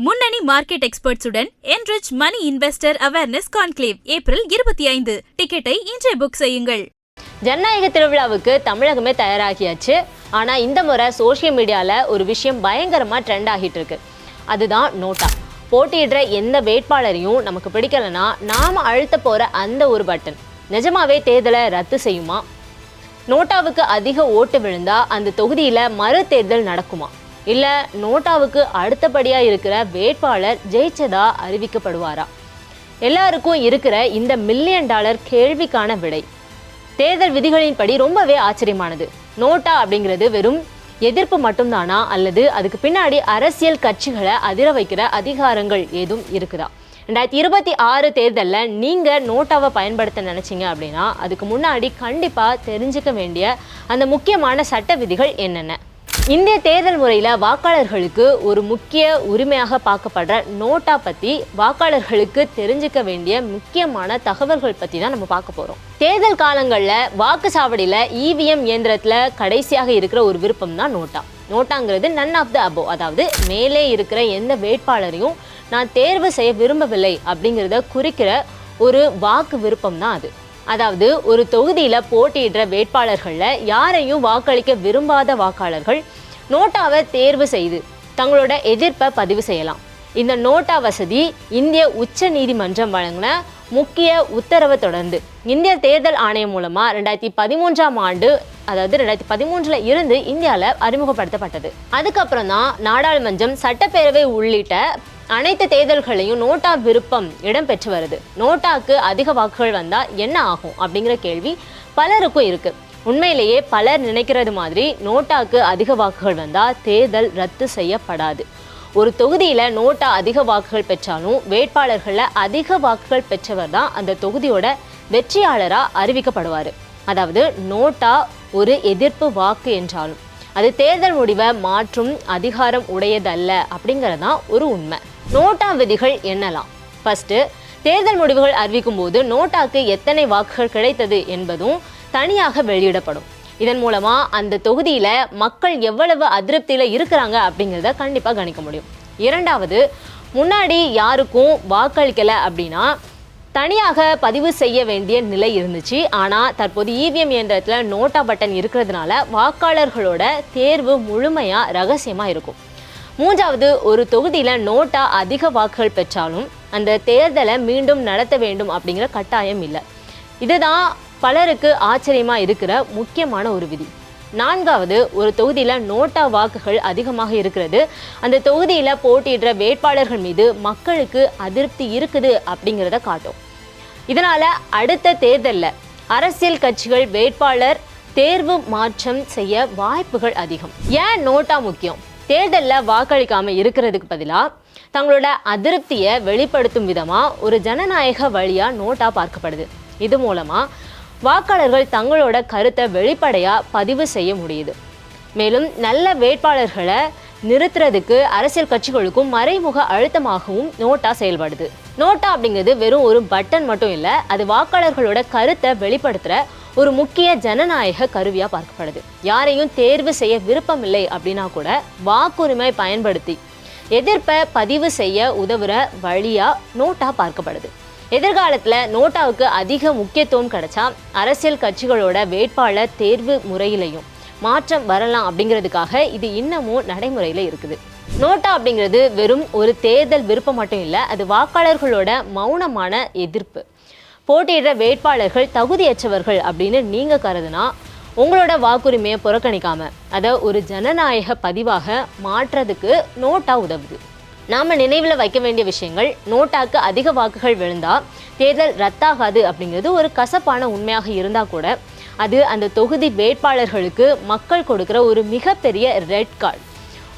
முன்னணி market எக்ஸ்பர்ட்ஸுடன் enrich money investor awareness conclave April 25. டிக்கெட்டை இன்றே புக் செய்யுங்கள். ஜனநாயக திருவிழாவுக்கு தமிழகமே தயாராகியாச்சு. ஆனால் இந்த முறை சோஷியல் மீடியாவில் ஒரு விஷயம் பயங்கரமாக ட்ரெண்ட் ஆகிட்டு இருக்கு. அதுதான் நோட்டா. போட்டியிடுற எந்த வேட்பாளரையும் நமக்கு பிடிக்கலன்னா நாம் அழுத்த போகிற அந்த ஒரு பட்டன் நிஜமாவே தேர்தலை ரத்து செய்யுமா? நோட்டாவுக்கு அதிக ஓட்டு விழுந்தா அந்த தொகுதியில் மறு தேர்தல் நடக்குமா? இல்லை நோட்டாவுக்கு அடுத்தபடியாக இருக்கிற வேட்பாளர் ஜெயிச்சதா அறிவிக்கப்படுவாரா? எல்லாருக்கும் இருக்கிற இந்த $1 மில்லியன் கேள்விக்கான விடை தேர்தல் விதிகளின்படி ரொம்பவே ஆச்சரியமானது. நோட்டா அப்படிங்கிறது வெறும் எதிர்ப்பு மட்டும்தானா, அல்லது அதுக்கு பின்னாடி அரசியல் கட்சிகளை அதிர வைக்கிற அதிகாரங்கள் ஏதும் இருக்குதா? 2026 தேர்தலில் நீங்கள் நோட்டாவை பயன்படுத்த நினச்சிங்க அப்படின்னா அதுக்கு முன்னாடி கண்டிப்பாக தெரிஞ்சுக்க வேண்டிய அந்த முக்கியமான சட்ட விதிகள் என்னென்ன? இந்திய தேர்தல் முறையில் வாக்காளர்களுக்கு ஒரு முக்கிய உரிமையாக பார்க்கப்படுற நோட்டா பற்றி வாக்காளர்களுக்கு தெரிஞ்சுக்க வேண்டிய முக்கியமான தகவல்கள் பற்றி தான் நம்ம பார்க்க போகிறோம். தேர்தல் காலங்களில் வாக்குச்சாவடியில் EVM இயந்திரத்தில் கடைசியாக இருக்கிற ஒரு விருப்பம் தான் நோட்டா. நோட்டாங்கிறது நன் ஆஃப் த அபோவ், அதாவது மேலே இருக்கிற எந்த வேட்பாளரையும் நான் தேர்வு செய்ய விரும்பவில்லை அப்படிங்கிறத குறிக்கிற ஒரு வாக்கு விருப்பம் தான் அது. அதாவது ஒரு தொகுதியில் போட்டியிடுற வேட்பாளர்களில் யாரையும் வாக்களிக்க விரும்பாத வாக்காளர்கள் நோட்டாவை தேர்வு செய்து தங்களோட எதிர்ப்பை பதிவு செய்யலாம். இந்த நோட்டா வசதி இந்திய உச்ச நீதிமன்றம் வழங்கின முக்கிய உத்தரவை தொடர்ந்து இந்திய தேர்தல் ஆணையம் மூலமாக 2013ஆம் ஆண்டு, அதாவது 2013 இருந்து இந்தியாவில் அறிமுகப்படுத்தப்பட்டது. அதுக்கப்புறம் தான் நாடாளுமன்றம், சட்டப்பேரவை உள்ளிட்ட அனைத்து தேர்தல்களையும் நோட்டா விருப்பம் இடம்பெற்று வருது. நோட்டாக்கு அதிக வாக்குகள் வந்தால் என்ன ஆகும் அப்படிங்கிற கேள்வி பலருக்கும் இருக்கு. உண்மையிலேயே பலர் நினைக்கிறது மாதிரி நோட்டாக்கு அதிக வாக்குகள் வந்தால் தேர்தல் ரத்து செய்யப்படாது. ஒரு தொகுதியில் நோட்டா அதிக வாக்குகள் பெற்றாலும் வேட்பாளர்களில் அதிக வாக்குகள் பெற்றவர் தான் அந்த தொகுதியோட வெற்றியாளராக அறிவிக்கப்படுவார். அதாவது நோட்டா ஒரு எதிர்ப்பு வாக்கு என்றாலும் அது தேர்தல் முடிவை மாற்றும் அதிகாரம் உடையதல்ல அப்படிங்கிறது தான் ஒரு உண்மை. நோட்டா விதிகள் என்னலாம்? ஃபர்ஸ்ட், தேர்தல் முடிவுகள் அறிவிக்கும் போது நோட்டாக்கு எத்தனை வாக்குகள் கிடைத்தது என்பதும் தனியாக வெளியிடப்படும். இதன் மூலமா அந்த தொகுதியில மக்கள் எவ்வளவு அதிருப்தியில இருக்கிறாங்க அப்படிங்கிறத கண்டிப்பா கணிக்க முடியும். இரண்டாவது, முன்னாடி யாருக்கும் வாக்களிக்கல அப்படின்னா தனியாக பதிவு செய்ய வேண்டிய நிலை இருந்துச்சு. ஆனால் தற்போது EVM இயந்திரத்தில் நோட்டா பட்டன் இருக்கிறதுனால வாக்காளர்களோட தேர்வு முழுமையாக ரகசியமாக இருக்கும். மூன்றாவது, ஒரு தொகுதியில் நோட்டா அதிக வாக்குகள் பெற்றாலும் அந்த தேர்தலை மீண்டும் நடத்த வேண்டும் அப்படிங்கிற கட்டாயம் இல்லை. இதுதான் பலருக்கு ஆச்சரியமாக இருக்கிற முக்கியமான ஒரு விதி. நான்காவது, ஒரு தொகுதியில் நோட்டா வாக்குகள் அதிகமாக இருக்கிறது அந்த தொகுதியில் போட்டியிடுற வேட்பாளர்கள் மீது மக்களுக்கு அதிருப்தி இருக்குது அப்படிங்கிறத காட்டும். இதனால் அடுத்த தேர்தலில் அரசியல் கட்சிகள் வேட்பாளர் தேர்வு மாற்றம் செய்ய வாய்ப்புகள் அதிகம். ஏன் நோட்டா முக்கியம்? தேர்தலில் வாக்களிக்காமல் இருக்கிறதுக்கு பதிலாக தங்களோட அதிருப்தியை வெளிப்படுத்தும் விதமாக ஒரு ஜனநாயக வழியாக நோட்டா பார்க்கப்படுது. இது மூலமாக வாக்காளர்கள் தங்களோட கருத்தை வெளிப்படையாக பதிவு செய்ய முடியுது. மேலும் நல்ல வேட்பாளர்களை நிறுத்துறதுக்கு அரசியல் கட்சிகளுக்கும் மறைமுக அழுத்தமாகவும் நோட்டா செயல்படுது. நோட்டா அப்படிங்கிறது வெறும் ஒரு பட்டன் மட்டும் இல்லை, அது வாக்காளர்களோட கருத்தை வெளிப்படுத்துகிற ஒரு முக்கிய ஜனநாயக கருவியாக பார்க்கப்படுது. யாரையும் தேர்வு செய்ய விருப்பம் இல்லை அப்படின்னா கூட வாக்குரிமை பயன்படுத்தி எதிர்ப்பை பதிவு செய்ய உதவுற வழியாக நோட்டா பார்க்கப்படுது. எதிர்காலத்தில் நோட்டாவுக்கு அதிக முக்கியத்துவம் கிடைச்சா அரசியல் கட்சிகளோட வேட்பாளர் தேர்வு முறையிலையும் மாற்றம் வரலாம் அப்படிங்கிறதுக்காக இது இன்னமும் நடைமுறையில் இருக்குது. நோட்டா அப்படிங்கிறது வெறும் ஒரு தேர்தல் விருப்பம் மட்டும் இல்லை, அது வாக்காளர்களோட மௌனமான எதிர்ப்பு. போட்டியிடுற வேட்பாளர்கள் தகுதியற்றவர்கள் அப்படின்னு நீங்கள் கருதுனா உங்களோட வாக்குரிமையை புறக்கணிக்காமல் அதை ஒரு ஜனநாயக பதிவாக மாற்றுறதுக்கு நோட்டா உதவுது. நாம் நினைவில் வைக்க வேண்டிய விஷயங்கள்: நோட்டாக்கு அதிக வாக்குகள் விழுந்தால் தேர்தல் ரத்தாகாது அப்படிங்கிறது ஒரு கசப்பான உண்மையாக இருந்தால் கூட அது அந்த தொகுதி வேட்பாளர்களுக்கு மக்கள் கொடுக்குற ஒரு மிகப்பெரிய ரெட் கார்டு.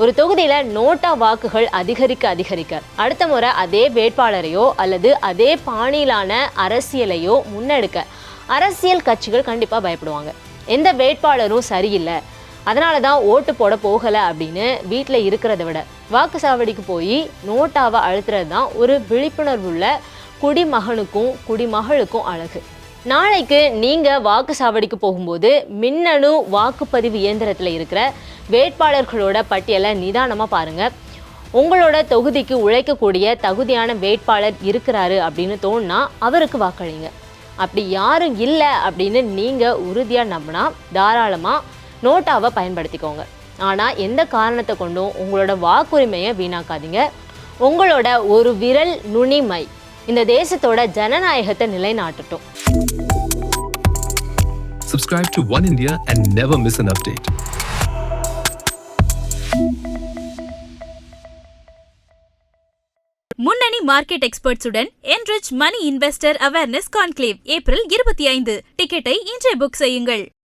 ஒரு தொகுதியில் நோட்டா வாக்குகள் அதிகரிக்க அடுத்த முறை அதே வேட்பாளரையோ அல்லது அதே பாணியிலான அரசியலையோ முன்னெடுக்க அரசியல் கட்சிகள் கண்டிப்பாக பயப்படுவாங்க. எந்த வேட்பாளரும் சரியில்லை, அதனால தான் ஓட்டு போட போகலை அப்படின்னு வீட்டில் இருக்கிறத விட வாக்குச்சாவடிக்கு போய் நோட்டாவை அழுத்துறது தான் ஒரு விழிப்புணர்வுள்ள குடிமகனுக்கும் குடிமகளுக்கும் அழகு. நாளைக்கு நீங்கள் வாக்குச்சாவடிக்கு போகும்போது மின்னணு வாக்குப்பதிவு இயந்திரத்தில் இருக்கிற வேட்பாளர்களோட பட்டியலை நிதானமாக பாருங்கள். உங்களோட தொகுதிக்கு உழைக்கக்கூடிய தகுதியான வேட்பாளர் இருக்கிறாரு அப்படின்னு தோணுனா அவருக்கு வாக்களிங்க. அப்படி யாரும் இல்லை அப்படின்னு நீங்கள் உறுதியாக நம்பினா தாராளமாக நோட்டாவை பயன்படுத்திக்கோங்க. ஆனால் எந்த காரணத்தை கொண்டும் உங்களோட வாக்குரிமையை வீணாக்காதீங்க. உங்களோட ஒரு விரல் நுனிமை இந்த தேசத்தோட ஜனநாயகத்தை நிலைநாட்டட்டும். Subscribe to One India and never miss an update. முன்னணி market எக்ஸ்பர்ட்ஸுடன் enrich money investor awareness conclave April 25. டிக்கெட்டை இன்றே புக் செய்யுங்கள்.